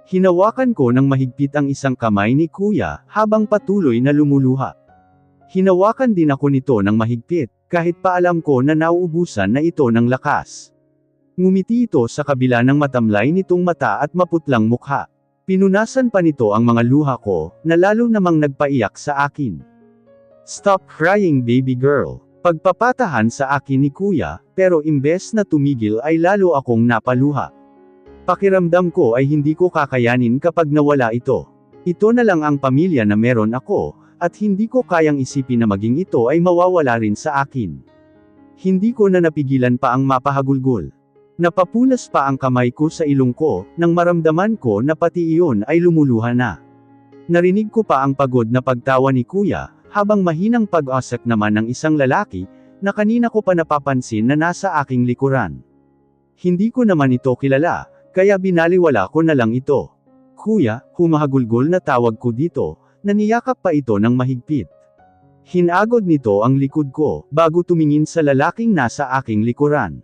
Hinawakan ko ng mahigpit ang isang kamay ni kuya, habang patuloy na lumuluha. Hinawakan din ako nito ng mahigpit, kahit pa alam ko na nauubusan na ito ng lakas. Ngumiti ito sa kabila ng matamlay nitong mata at maputlang mukha. Pinunasan pa nito ang mga luha ko, na lalo namang nagpaiyak sa akin. "Stop crying baby girl." Pagpapatahan sa akin ni kuya, pero imbes na tumigil ay lalo akong napaluha. Pakiramdam ko ay hindi ko kakayanin kapag nawala ito. Ito na lang ang pamilya na meron ako, at hindi ko kayang isipin na maging ito ay mawawala rin sa akin. Hindi ko na napigilan pa ang mapahagulgol. Napapunas pa ang kamay ko sa ilong ko, nang maramdaman ko na pati iyon ay lumuluha na. Narinig ko pa ang pagod na pagtawa ni kuya, habang mahinang pag-asak naman ng isang lalaki, na kanina ko pa napapansin na nasa aking likuran. Hindi ko naman ito kilala, kaya binaliwala ko na lang ito. "Kuya," humahagulgol na tawag ko dito, naniyakap pa ito ng mahigpit. Hinagod nito ang likod ko, bago tumingin sa lalaking nasa aking likuran.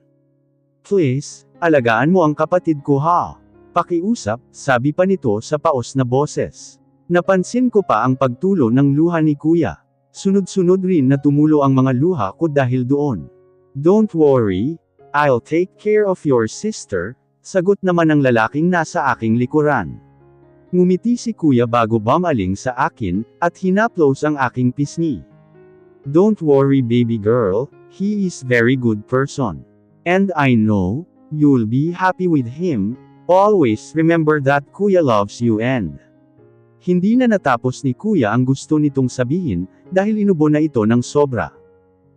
"Please, alagaan mo ang kapatid ko ha." Pakiusap, sabi pa nito sa paos na boses. Napansin ko pa ang pagtulo ng luha ni kuya. Sunod-sunod rin na tumulo ang mga luha ko dahil doon. "Don't worry, I'll take care of your sister," sagot naman ng lalaking nasa aking likuran. Ngumiti si kuya bago bumaling sa akin, at hinaplos ang aking pisngi. "Don't worry baby girl, he is very good person. And I know, you'll be happy with him. Always remember that kuya loves you and..." Hindi na natapos ni kuya ang gusto nitong sabihin, dahil inubo na ito ng sobra.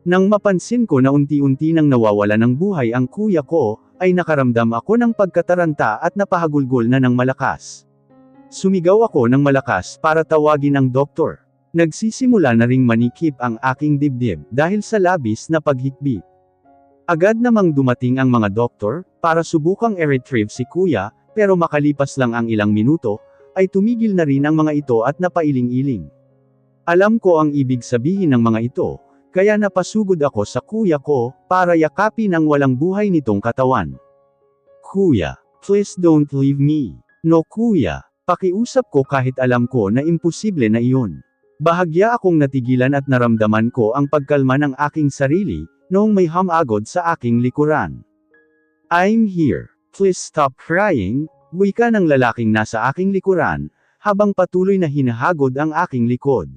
Nang mapansin ko na unti-unti nang nawawala ng buhay ang kuya ko, ay nakaramdam ako ng pagkataranta at napahagulgol na ng malakas. Sumigaw ako ng malakas para tawagin ang doktor. Nagsisimula na ring manikip ang aking dibdib, dahil sa labis na paghikbi. Agad namang dumating ang mga doktor, para subukang i-retrieve si kuya, pero makalipas lang ang ilang minuto, ay tumigil na rin ang mga ito at napailing-iling. Alam ko ang ibig sabihin ng mga ito, kaya napasugod ako sa kuya ko, para yakapin ang walang buhay nitong katawan. "Kuya, please don't leave me." "No kuya." Pakiusap ko kahit alam ko na imposible na iyon. Bahagya akong natigilan at naramdaman ko ang pagkalma ng aking sarili, noong may hamagod sa aking likuran. "I'm here. Please stop crying," wika ng lalaking nasa aking likuran, habang patuloy na hinahagod ang aking likod.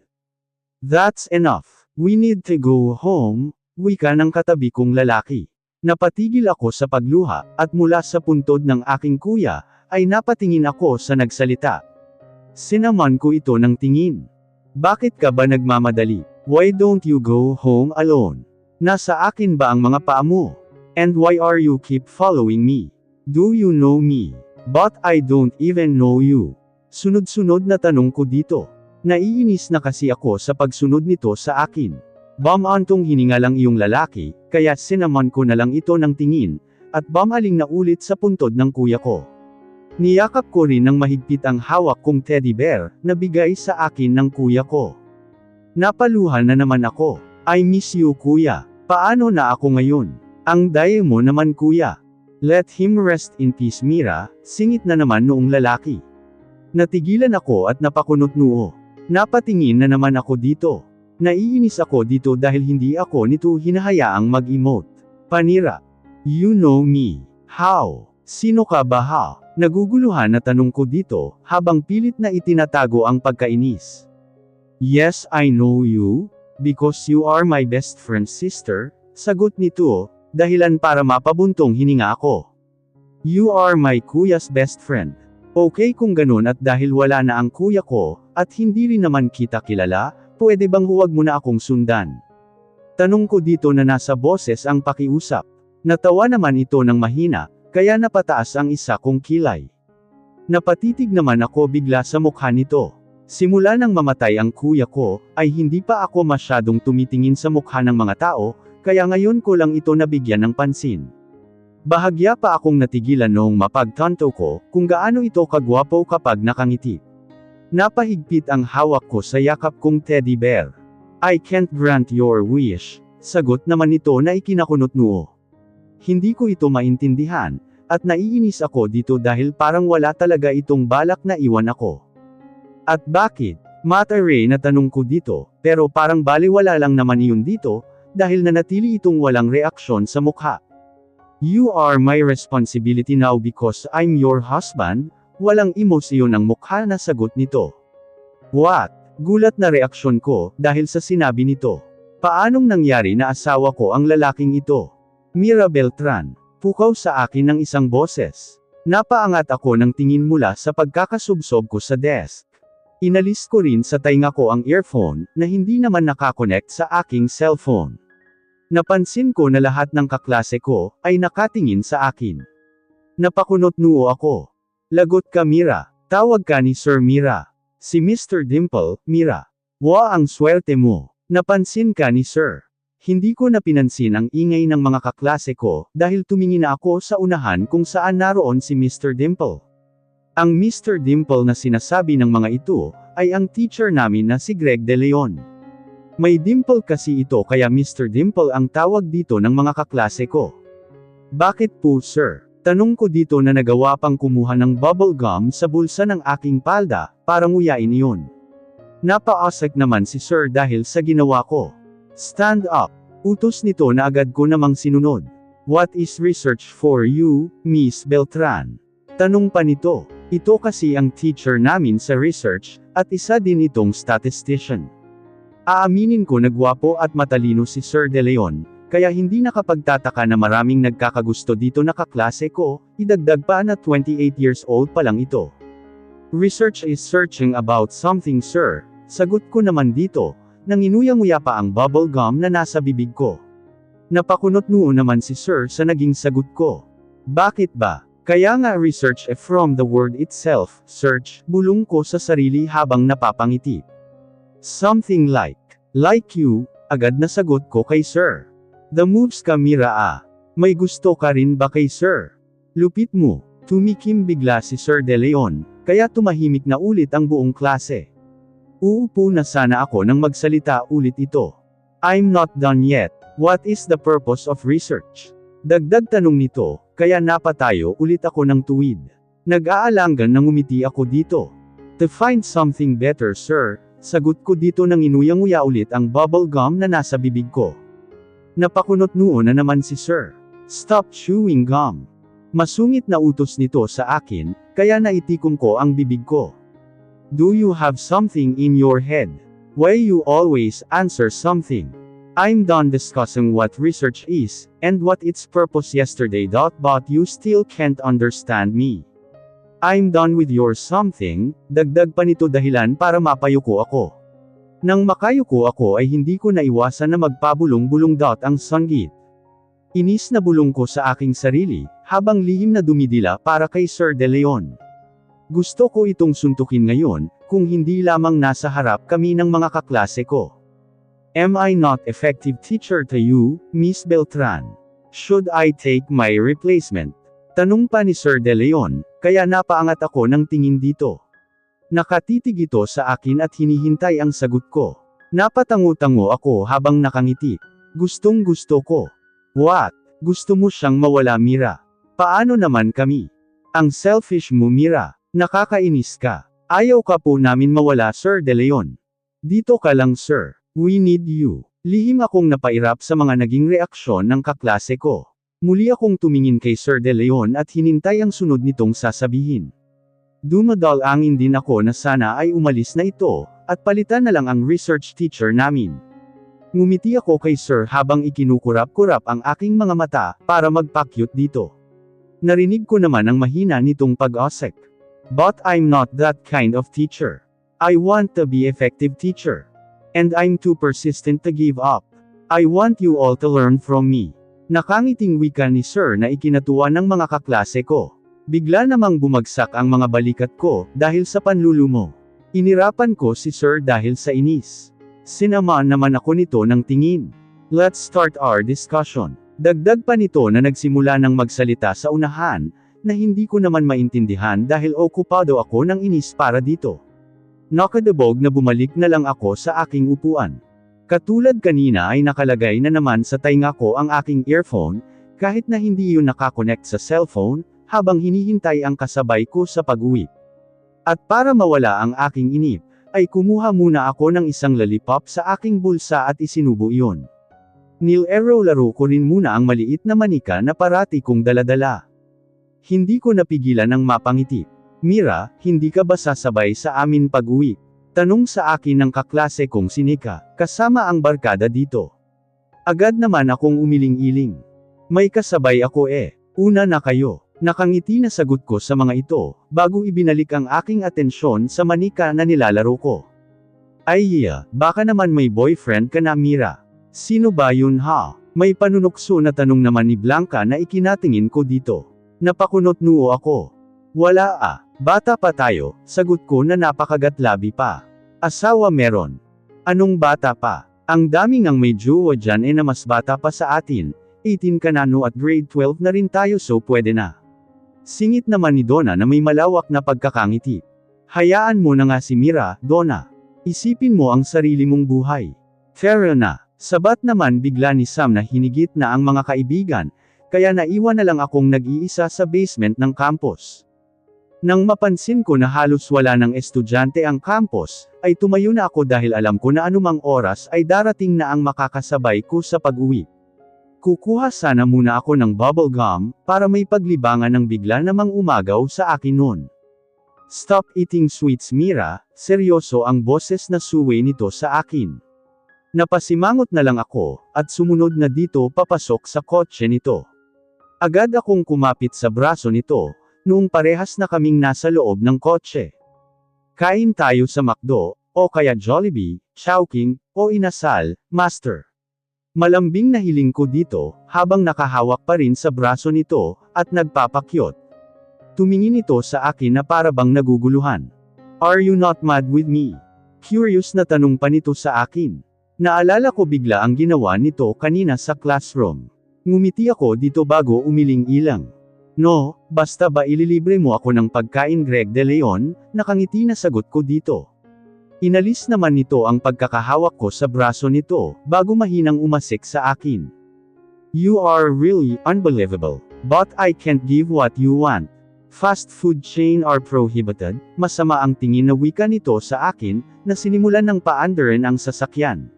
"That's enough. We need to go home," wika ng katabi kong lalaki. Napatigil ako sa pagluha, at mula sa puntod ng aking kuya, ay napatingin ako sa nagsalita. Sinaman ko ito ng tingin. "Bakit ka ba nagmamadali? Why don't you go home alone? Nasa akin ba ang mga paa mo? And why are you keep following me? Do you know me? But I don't even know you." Sunod-sunod na tanong ko dito. Naiinis na kasi ako sa pagsunod nito sa akin. Bamantong hininga lang iyong lalaki, kaya sinaman ko na lang ito ng tingin, at bamaling na ulit sa puntod ng kuya ko. Niyakap ko rin ng mahigpit ang hawak kong teddy bear, na bigay sa akin ng kuya ko. Napaluhan na naman ako. "I miss you kuya. Paano na ako ngayon? Ang daya mo naman kuya." "Let him rest in peace Mira," singit na naman noong lalaki. Natigilan ako at napakunot noo. Napatingin na naman ako dito. Naiinis ako dito dahil hindi ako nito hinahayaang mag-emote. "Panira. You know me. How? Sino ka ba ha?" Naguguluhan na tanong ko dito, habang pilit na itinatago ang pagkainis. "Yes I know you, because you are my best friend's sister," sagot nito, dahilan para mapabuntong hininga ako. "You are my kuya's best friend." Okay kung ganun, at dahil wala na ang kuya ko, at hindi rin naman kita kilala, pwede bang huwag mo na akong sundan? Tanong ko dito na nasa boses ang pakiusap. Natawa naman ito ng mahina, kaya napataas ang isa kong kilay. Napatitig naman ako bigla sa mukha nito. Simula nang mamatay ang kuya ko, ay hindi pa ako masyadong tumitingin sa mukha ng mga tao, kaya ngayon ko lang ito nabigyan ng pansin. Bahagya pa akong natigilan noong mapagtanto ko, kung gaano ito kagwapo kapag nakangiti. Napahigpit ang hawak ko sa yakap kong teddy bear. "I can't grant your wish," sagot naman ito na ikinakunot noo. Hindi ko ito maintindihan, At naiinis ako dito dahil parang wala talaga itong balak na iwan ako. At bakit? Matare na tanong ko dito, pero parang baliwala lang naman iyon dito, dahil nanatili itong walang reaksyon sa mukha. You are my responsibility now because I'm your husband, walang emosyon ang mukha na sagot nito. What? Gulat na reaksyon ko, dahil sa sinabi nito. Paanong nangyari na asawa ko ang lalaking ito? Mira Beltran. Pukaw sa akin ng isang boses. Napaangat ako ng tingin mula sa pagkakasubsob ko sa desk. Inalis ko rin sa tainga ko ang earphone, na hindi naman nakakonect sa aking cellphone. Napansin ko na lahat ng kaklase ko, ay nakatingin sa akin. Napakunot noo ako. Lagot ka Mira. Tawag ka ni Sir Mira. Si Mr. Dimple, Mira. Wa ang swerte mo. Napansin ka ni Sir. Hindi ko na pinansin ang ingay ng mga kaklase ko, dahil tumingin ako sa unahan kung saan naroon si Mr. Dimple. Ang Mr. Dimple na sinasabi ng mga ito, ay ang teacher namin na si Greg De Leon. May dimple kasi ito kaya Mr. Dimple ang tawag dito ng mga kaklase ko. Bakit po sir? Tanong ko dito na nagawa pang kumuha ng bubble gum sa bulsa ng aking palda, para nguyain iyon. Napaasik naman si sir dahil sa ginawa ko. Stand up. Utos nito na agad ko namang sinunod. What is research for you, Miss Beltran? Tanong pa nito. Ito kasi ang teacher namin sa research, at isa din itong statistician. Aaminin ko na gwapo at matalino si Sir De Leon, kaya hindi nakapagtataka na maraming nagkakagusto dito na kaklase ko, idagdag pa na 28 years old pa lang ito. Research is searching about something sir, sagot ko naman dito, nang inuyang-uya pa ang bubble gum na nasa bibig ko. Napakunot noo naman si sir sa naging sagot ko. Bakit ba? Kaya nga research from the word itself, search, bulong ko sa sarili habang napapangiti. Something like you, agad na sagot ko kay sir. The moves ka Mira May gusto ka rin ba kay sir? Lupit mo. Tumikim bigla si Sir De Leon, kaya tumahimik na ulit ang buong klase. Uupo na sana ako nang magsalita ulit ito. I'm not done yet. What is the purpose of research? Dagdag tanong nito, kaya napatayo ulit ako ng tuwid. Nag-aalangan nang umiti ako dito. To find something better sir, sagot ko dito nang inuyang-uya ulit ang bubble gum na nasa bibig ko. Napakunot noo na naman si sir. Stop chewing gum. Masungit na utos nito sa akin, kaya naitikom ko ang bibig ko. Do you have something in your head? Why you always answer something? I'm done discussing what research is, and what its purpose yesterday. But you still can't understand me. I'm done with your something, dagdag pa nito dahilan para mapayuko ako. Nang makayuko ako ay hindi ko naiwasan na magpabulong-bulong. Ang sanggit. Inis na bulong ko sa aking sarili, habang lihim na dumidila para kay Sir De Leon. Gusto ko itong suntukin ngayon, kung hindi lamang nasa harap kami ng mga kaklase ko. Am I not effective teacher to you, Miss Beltran? Should I take my replacement? Tanong pa ni Sir De Leon, kaya napaangat ako ng tingin dito. Nakatitig ito sa akin at hinihintay ang sagot ko. Napatango-tango ako habang nakangiti. Gustong gusto ko. What? Gusto mo siyang mawala Mira? Paano naman kami? Ang selfish mo Mira. Nakakainis ka. Ayaw ka po namin mawala Sir De Leon. Dito ka lang sir. We need you. Lihim akong napairap sa mga naging reaksyon ng kaklase ko. Muli akong tumingin kay Sir De Leon at hinintay ang sunod nitong sasabihin. Dumadal-angin din ako na sana ay umalis na ito, at palitan na lang ang research teacher namin. Ngumiti ako kay sir habang ikinukurap-kurap ang aking mga mata, para magpakyut dito. Narinig ko naman ang mahina nitong pag-asek. But I'm not that kind of teacher. I want to be effective teacher. And I'm too persistent to give up. I want you all to learn from me. Nakangiting wika ni sir na ikinatuwa ng mga kaklase ko. Bigla namang bumagsak ang mga balikat ko, dahil sa panlulumo. Inirapan ko si sir dahil sa inis. Sinamaan naman ako nito ng tingin. Let's start our discussion. Dagdag pa nito na nagsimula ng magsalita sa unahan, na hindi ko naman maintindihan dahil okupado ako ng inis para dito. Nakadabog na bumalik na lang ako sa aking upuan. Katulad kanina ay nakalagay na naman sa tainga ko ang aking earphone, kahit na hindi yun nakakonect sa cellphone, habang hinihintay ang kasabay ko sa pag-uwi. At para mawala ang aking inip, ay kumuha muna ako ng isang lollipop sa aking bulsa at isinubo iyon. Nilaro-laro ko rin muna ang maliit na manika na parati kong daladala. Hindi ko napigilan ang mapangiti. Mira, hindi ka ba sasabay sa amin pag-uwi? Tanong sa akin ng kaklase kong si Nika, kasama ang barkada dito. Agad naman akong umiling-iling. May kasabay ako una na kayo. Nakangiti na sagot ko sa mga ito, bago ibinalik ang aking atensyon sa manika na nilalaro ko. Ay baka naman may boyfriend ka na Mira. Sino ba yun ha? May panunukso na tanong naman ni Blanca na ikinatingin ko dito. Napakunot noo ako. Wala bata pa tayo, sagot ko na napakagatlabi pa. Asawa meron. Anong bata pa? Ang daming ang may jowa dyan na mas bata pa sa atin, 18 ka na no at grade 12 na rin tayo so pwede na. Singit naman ni Donna na may malawak na pagkakangiti. Hayaan mo na nga si Mira, Donna. Isipin mo ang sarili mong buhay. Fair na. Sabat naman bigla ni Sam na hinigit na ang mga kaibigan, kaya naiwan na lang akong nag-iisa sa basement ng campus. Nang mapansin ko na halos wala ng estudyante ang campus, ay tumayo na ako dahil alam ko na anumang oras ay darating na ang makakasabay ko sa pag-uwi. Kukuha sana muna ako ng bubble gum, para may paglibangan ng bigla namang umagaw sa akin noon. Stop eating sweets Mira, seryoso ang boses na suway nito sa akin. Napasimangot na lang ako, at sumunod na dito papasok sa kotse nito. Agad akong kumapit sa braso nito, noong parehas na kaming nasa loob ng kotse. Kain tayo sa McDo, o kaya Jollibee, Chowking, o Inasal, Master. Malambing na hiling ko dito, habang nakahawak pa rin sa braso nito, at nagpapakyot. Tumingin ito sa akin na para bang naguguluhan. Are you not mad with me? Curious na tanong pa nito sa akin. Naalala ko bigla ang ginawa nito kanina sa classroom. Ngumiti ako dito bago umiling-ilang. No, basta ba ililibre mo ako ng pagkain Greg De Leon, nakangiti na sagot ko dito. Inalis naman nito ang pagkakahawak ko sa braso nito, bago mahinang umasik sa akin. You are really unbelievable. But I can't give what you want. Fast food chain are prohibited, masama ang tingin na wika nito sa akin, na sinimulan ng paandarin ang sasakyan.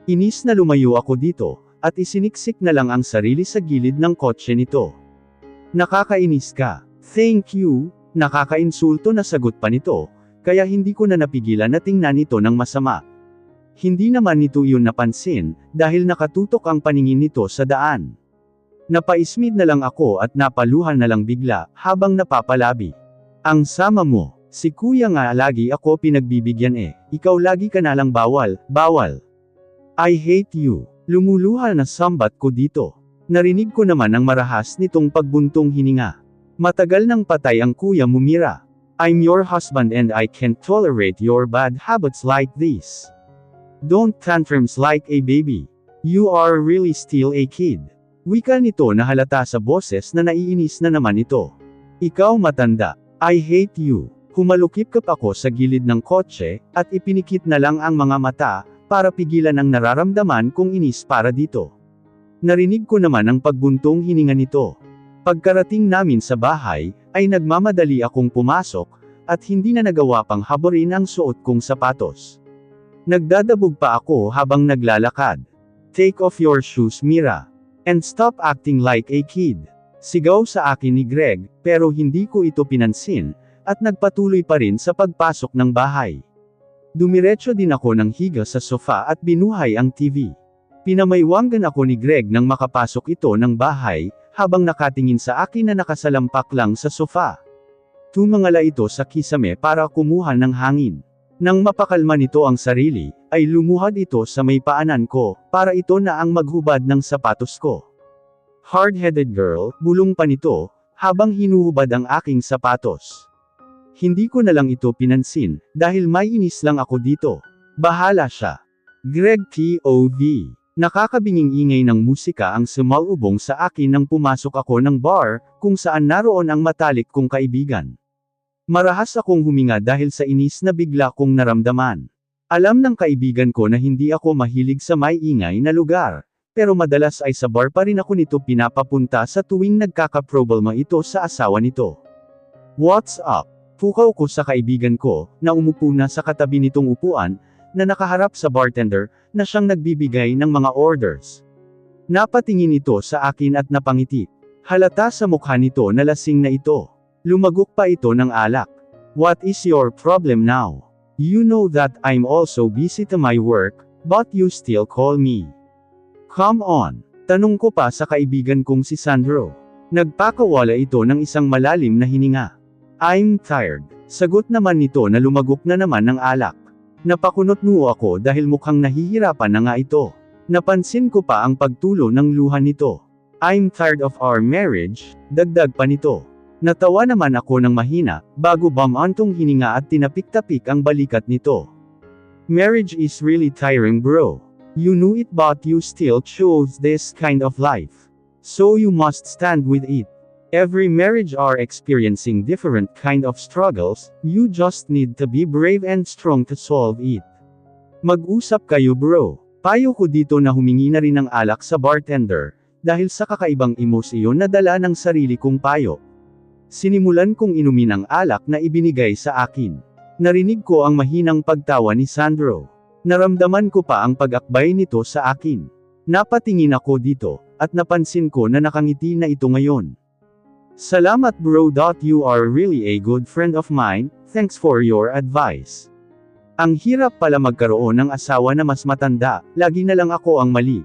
Inis na lumayo ako dito, at isiniksik na lang ang sarili sa gilid ng kotse nito. Nakakainis ka. Thank you, nakakainsulto na sagot pa nito. Kaya hindi ko na napigilan na tingnan ito ng masama. Hindi naman nito iyon napansin, dahil nakatutok ang paningin nito sa daan. Napaismid na lang ako at napaluhan na lang bigla, habang napapalabi. Ang sama mo, si kuya nga lagi ako pinagbibigyan ikaw lagi ka na lang bawal. I hate you. Lumuluha na sambat ko dito. Narinig ko naman ang marahas nitong pagbuntong hininga. Matagal nang patay ang kuya mo Mira. I'm your husband and I can't tolerate your bad habits like this. Don't tantrums like a baby. You are really still a kid. Wika nito na halata sa boses na naiinis na naman ito. Ikaw matanda. I hate you. Humalukip-kap ako sa gilid ng kotse, at ipinikit na lang ang mga mata, para pigilan ang nararamdaman kong inis para dito. Narinig ko naman ang pagbuntong hininga nito. Pagkarating namin sa bahay, ay nagmamadali akong pumasok, at hindi na nagawa pang haborin ang suot kong sapatos. Nagdadabog pa ako habang naglalakad. Take off your shoes Mira. And stop acting like a kid. Sigaw sa akin ni Greg, pero hindi ko ito pinansin, at nagpatuloy pa rin sa pagpasok ng bahay. Dumiretso din ako ng higa sa sofa at binuhay ang TV. Pinamaywanggan ako ni Greg nang makapasok ito ng bahay, habang nakatingin sa akin na nakasalampak lang sa sofa. Tumangala ito sa kisame para kumuha ng hangin. Nang mapakalma nito ang sarili, ay lumuhad ito sa may paanan ko, para ito na ang maghubad ng sapatos ko. Hard-headed girl, bulong pa nito, habang hinuhubad ang aking sapatos. Hindi ko na lang ito pinansin, dahil may inis lang ako dito. Bahala siya. Greg POV. Nakakabinging ingay ng musika ang sumalubong sa akin nang pumasok ako ng bar, kung saan naroon ang matalik kong kaibigan. Marahas akong huminga dahil sa inis na bigla kong naramdaman. Alam ng kaibigan ko na hindi ako mahilig sa may ingay na lugar, pero madalas ay sa bar pa rin ako nito pinapapunta sa tuwing nagkakaproblema ito sa asawa nito. What's up? Pukaw ko sa kaibigan ko, na umupo na sa katabi nitong upuan, na nakaharap sa bartender, na siyang nagbibigay ng mga orders. Napatingin ito sa akin at napangiti. Halata sa mukha nito na lasing na ito. Lumagok pa ito ng alak. What is your problem now? You know that I'm also busy to my work, but you still call me. Come on. Tanong ko pa sa kaibigan kong si Sandro. Nagpakawala ito ng isang malalim na hininga. I'm tired. Sagot naman nito na lumagok na naman ng alak. Napakunot-noo ako dahil mukhang nahihirapan na nga ito. Napansin ko pa ang pagtulo ng luha nito. I'm tired of our marriage, dagdag pa nito. Natawa naman ako ng mahina, bago bumantong hininga at tinapik-tapik ang balikat nito. Marriage is really tiring bro. You knew it but you still chose this kind of life. So you must stand with it. Every marriage are experiencing different kind of struggles, you just need to be brave and strong to solve it. Mag-usap kayo bro. Payo ko dito na humingi na rin ng alak sa bartender, dahil sa kakaibang emosyon na dala ng sarili kong payo. Sinimulan kong inumin ang alak na ibinigay sa akin. Narinig ko ang mahinang pagtawa ni Sandro. Naramdaman ko pa ang pag-akbay nito sa akin. Napatingin ako dito, at napansin ko na nakangiti na ito ngayon. Salamat bro. You are really a good friend of mine, thanks for your advice. Ang hirap pala magkaroon ng asawa na mas matanda, lagi na lang ako ang mali.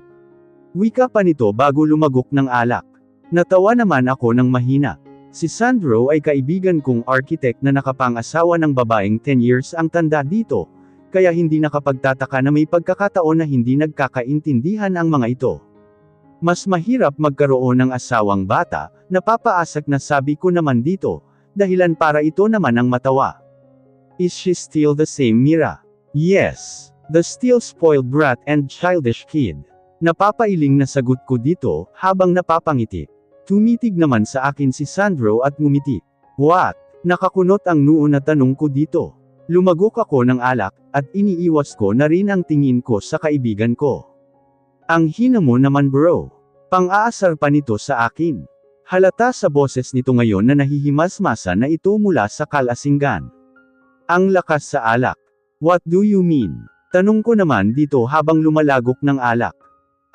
Wika pa nito bago lumagok ng alak. Natawa naman ako ng mahina. Si Sandro ay kaibigan kong architect na nakapang-asawa ng babaeng 10 years ang tanda dito, kaya hindi nakapagtataka na may pagkakataon na hindi nagkakaintindihan ang mga ito. Mas mahirap magkaroon ng asawang bata, napapaasak na sabi ko naman dito, dahilan para ito naman ang matawa. Is she still the same Mira? Yes. The still spoiled brat and childish kid. Napapailing na sagot ko dito, habang napapangiti. Tumitig naman sa akin si Sandro at ngumiti. What? Nakakunot ang noo na tanong ko dito. Lumagok ako ng alak, at iniiwas ko na rin ang tingin ko sa kaibigan ko. Ang hina mo naman bro. Pang-aasar pa nito sa akin. Halata sa boses nito ngayon na nahihimas-masa na ito mula sa kalasinggan. Ang lakas sa alak. What do you mean? Tanong ko naman dito habang lumalagok ng alak.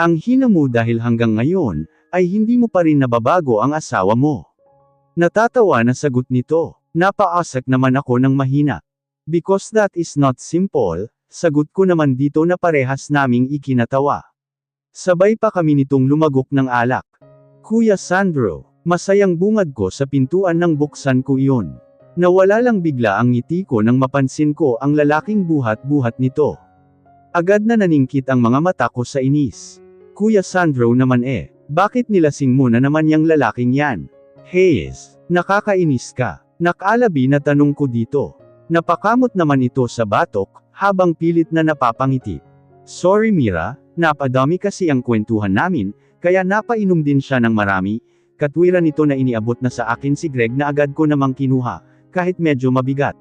Ang hina mo dahil hanggang ngayon, ay hindi mo pa rin nababago ang asawa mo. Natatawa na sagot nito. Napaasak naman ako ng mahina. Because that is not simple, sagot ko naman dito na parehas naming ikinatawa. Sabay pa kami nitong lumagok ng alak. Kuya Sandro, masayang bungad ko sa pintuan nang buksan ko iyon. Nawala lang bigla ang ngiti ko nang mapansin ko ang lalaking buhat-buhat nito. Agad na naningkit ang mga mata ko sa inis. Kuya Sandro naman bakit nilasing mo na naman yang lalaking yan? Hayes, nakakainis ka. Nakalabi na tanong ko dito. Napakamot naman ito sa batok, habang pilit na napapangiti. Sorry Mira, napadami kasi ang kwentuhan namin, kaya napainom din siya ng marami, katwiran nito na iniabot na sa akin si Greg na agad ko namang kinuha, kahit medyo mabigat.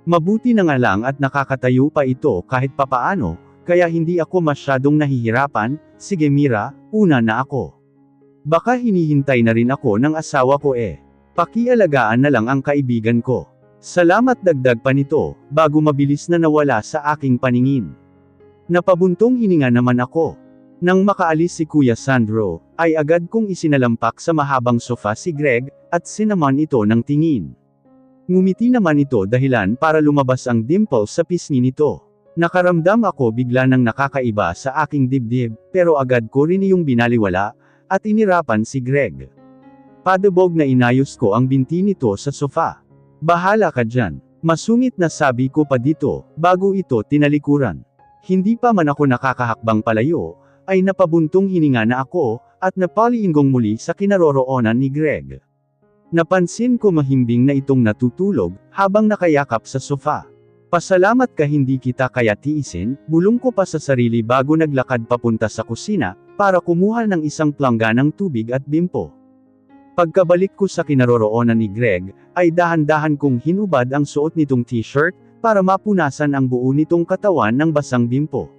Mabuti na nga lang at nakakatayo pa ito kahit papaano, kaya hindi ako masyadong nahihirapan. Sige Mira, una na ako. Baka hinihintay na rin ako ng asawa ko Pakialagaan na lang ang kaibigan ko. Salamat dagdag pa nito, bago mabilis na nawala sa aking paningin. Napabuntong hininga naman ako. Nang makaalis si Kuya Sandro, ay agad kong isinalampak sa mahabang sofa si Greg, at sinaman ito ng tingin. Ngumiti naman ito dahilan para lumabas ang dimple sa pisngi nito. Nakaramdam ako bigla ng nakakaiba sa aking dibdib, pero agad ko rin iyong binaliwala, at inirapan si Greg. Padabog na inayos ko ang binti nito sa sofa. Bahala ka dyan. Masungit na sabi ko pa dito, bago ito tinalikuran. Hindi pa man ako nakakahakbang palayo, ay napabuntong hininga na ako, at napaliinggong muli sa kinaroroonan ni Greg. Napansin ko mahimbing na itong natutulog, habang nakayakap sa sofa. Pasalamat ka hindi kita kaya tiisin, bulong ko pa sa sarili bago naglakad papunta sa kusina, para kumuha ng isang plangganang tubig at bimpo. Pagkabalik ko sa kinaroroonan ni Greg, ay dahan-dahan kong hinubad ang suot nitong t-shirt, para mapunasan ang buo nitong katawan ng basang bimpo.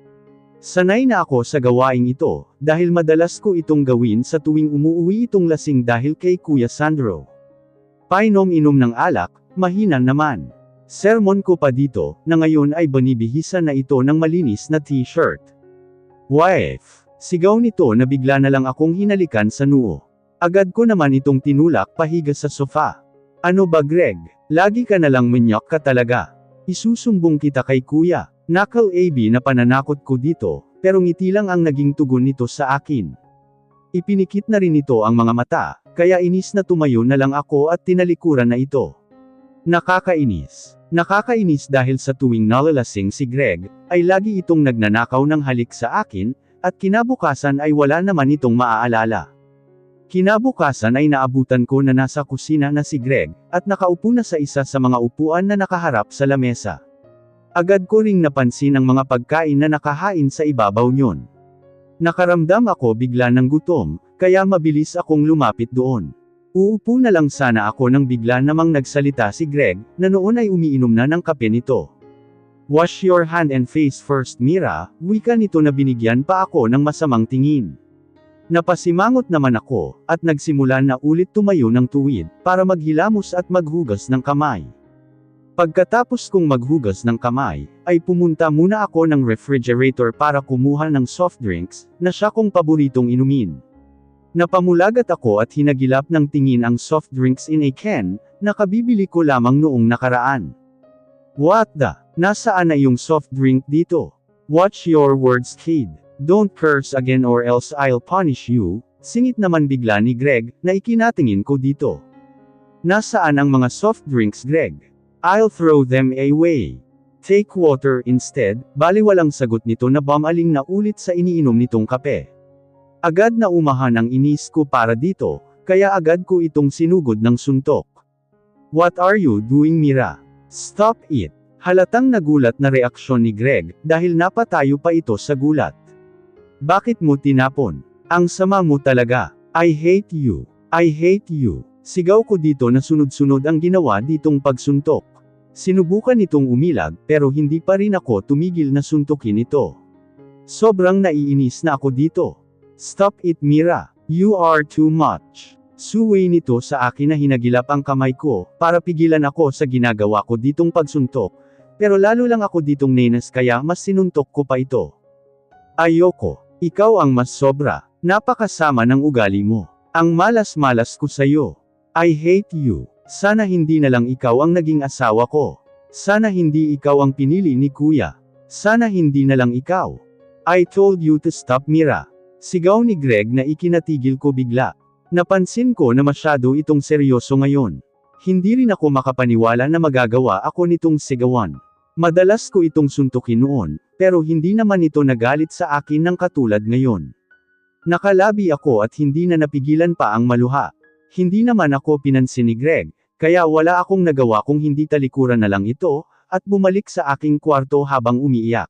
Sanay na ako sa gawaing ito, dahil madalas ko itong gawin sa tuwing umuuwi itong lasing dahil kay Kuya Sandro. Painom-inom ng alak, mahina naman. Sermon ko pa dito, na ngayon ay binibihisan na ito ng malinis na t-shirt. Wife! Sigaw nito na bigla na lang akong hinalikan sa noo. Agad ko naman itong tinulak pahiga sa sofa. Ano ba Greg? Lagi ka nalang manyak ka talaga. Isusumbong kita kay Kuya. Knuckle AB na pananakot ko dito, pero ngiti lang ang naging tugon nito sa akin. Ipinikit na rin ito ang mga mata, kaya inis na tumayo na lang ako at tinalikuran na ito. Nakakainis. Nakakainis dahil sa tuwing nalalasing si Greg, ay lagi itong nagnanakaw ng halik sa akin, at kinabukasan ay wala naman itong maaalala. Kinabukasan ay naabutan ko na nasa kusina na si Greg, at nakaupo na sa isa sa mga upuan na nakaharap sa lamesa. Agad ko ring napansin ang mga pagkain na nakahain sa ibabaw niyon. Nakaramdam ako bigla ng gutom, kaya mabilis akong lumapit doon. Uupo na lang sana ako nang bigla namang nagsalita si Greg, na noon ay umiinom na ng kape nito. Wash your hand and face first Mira, wika nito na binigyan pa ako ng masamang tingin. Napasimangot naman ako, at nagsimula na ulit tumayo ng tuwid, para maghilamos at maghugas ng kamay. Pagkatapos kong maghugas ng kamay, ay pumunta muna ako ng refrigerator para kumuha ng soft drinks, na siya kong paboritong inumin. Napamulagat ako at hinagilap ng tingin ang soft drinks in a can, na kabibili ko lamang noong nakaraan. What the? Nasaan na yung soft drink dito? Watch your words kid. Don't curse again or else I'll punish you, singit naman bigla ni Greg, na ikinatingin ko dito. Nasaan ang mga soft drinks Greg? I'll throw them away. Take water instead, baliwalang sagot nito na bumaling na ulit sa iniinom nitong kape. Agad na umahan ang inis ko para dito, kaya agad ko itong sinugod ng suntok. What are you doing Mira? Stop it! Halatang nagulat na reaksyon ni Greg, dahil napatayo pa ito sa gulat. Bakit mo tinapon? Ang sama mo talaga. I hate you. I hate you. Sigaw ko dito na sunod-sunod ang ginawa ditong pagsuntok. Sinubukan itong umilag, pero hindi pa rin ako tumigil na suntukin ito. Sobrang naiinis na ako dito. Stop it Mira. You are too much. Suway nito sa akin na hinagilap ang kamay ko, para pigilan ako sa ginagawa ko ditong pagsuntok, pero lalo lang ako ditong nenas kaya mas sinuntok ko pa ito. Ayoko. Ikaw ang mas sobra. Napakasama ng ugali mo. Ang malas-malas ko sayo. I hate you. Sana hindi na lang ikaw ang naging asawa ko. Sana hindi ikaw ang pinili ni Kuya. Sana hindi na lang ikaw. I told you to stop Mira. Sigaw ni Greg na ikinatigil ko bigla. Napansin ko na masyado itong seryoso ngayon. Hindi rin ako makapaniwala na magagawa ako nitong sigawan. Madalas ko itong suntukin noon, pero hindi naman ito nagalit sa akin ng katulad ngayon. Nakalabi ako at hindi na napigilan pa ang maluha. Hindi naman ako pinansin ni Greg, kaya wala akong nagawa kung hindi talikuran na lang ito, at bumalik sa aking kwarto habang umiiyak.